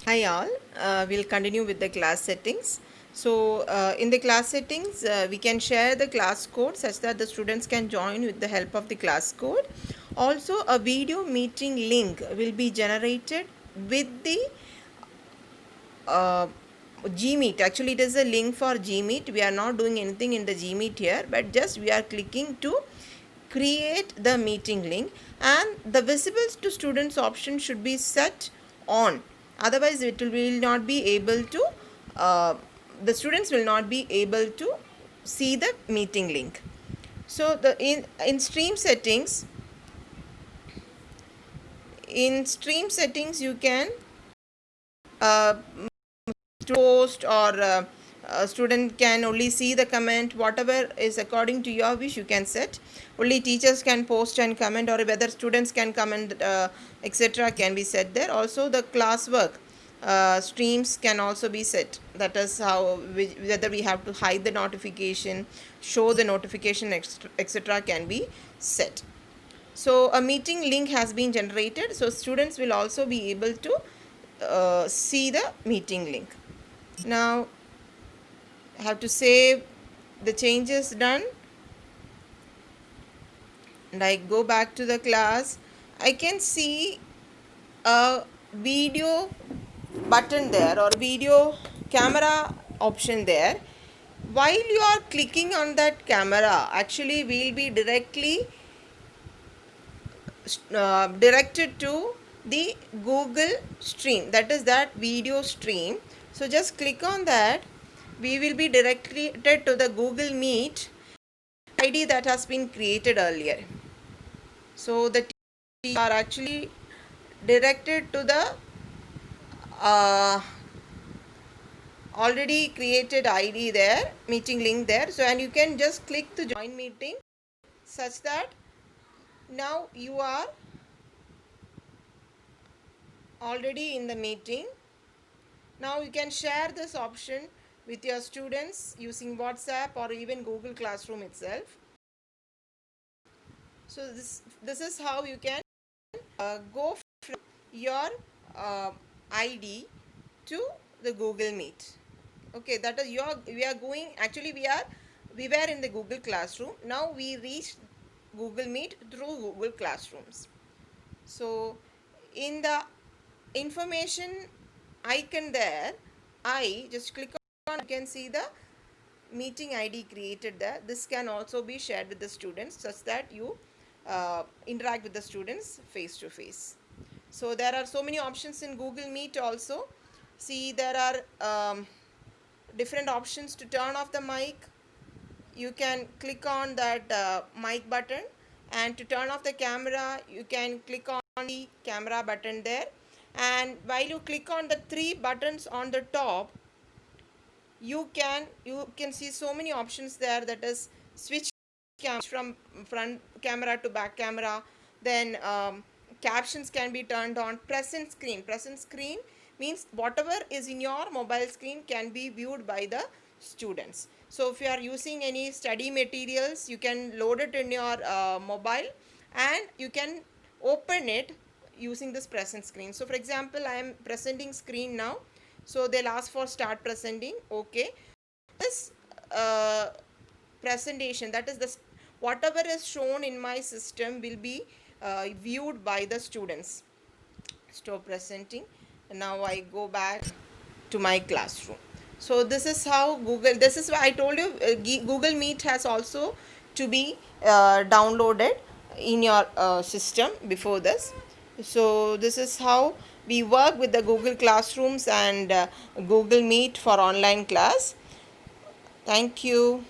Hi all, we'll continue with the class settings. So in the class settings, we can share the class code such that the students can join with the help of the class code. Also, a video meeting link will be generated with the uh, Gmeet. Actually, it is a link for Gmeet. We are not doing anything in the Gmeet here, but just we are clicking to create the meeting link, and the visible to students option should be set on. Otherwise, will not be able to, the students will not be able to see the meeting link. So the in stream settings, you can uh, post, or a student can only see the comment. Whatever is according to your wish, you can set. Only teachers can post and comment, or whether students can comment, etc., can be set there. Also the classwork streams can also be set. That is how whether we have to hide the notification, show the notification, etc., can be set. So a meeting link has been generated, so students will also be able to see the meeting link. Now I have to save the changes done, and I go back to the class. I can see a video button there, or video camera option there. While you are clicking on that camera, actually we'll be directed to the Google stream, that is that video stream. So just click on that. We will be directed to the Google Meet ID that has been created earlier. So the teachers are actually directed to the uh, already created ID there, meeting link there. So and you can just click to join meeting, such that now you are already in the meeting. Now you can share this option with your students using WhatsApp or even Google Classroom itself. So this is how you can go from your uh, ID to the Google Meet. Okay, that is we are going, actually we were in the Google Classroom. Now we reached Google Meet through Google Classrooms. So in the information icon there, I just click on, you can see the meeting ID created there. This can also be shared with the students, such that you interact with the students face to face. So there are so many options in Google Meet also. See, there are different options to turn off the mic. You can click on that mic button, and to turn off the camera, you can click on the camera button there. And while you click on the three buttons on the top, you can see so many options there. That is switch from front camera to back camera. Then captions can be turned on. Present screen means whatever is in your mobile screen can be viewed by the students. So if you are using any study materials, you can load it in your mobile, and you can open it using this present screen. So for example, I am presenting screen now, so they'll ask for start presenting. Okay, this uh, presentation, that is the whatever is shown in my system will be viewed by the students. Stop presenting. Now I go back to my classroom. So this is how Google, this is why I told you Google Meet has also to be downloaded in your system before this. So this is how we work with the Google Classrooms and Google Meet for online class. Thank you.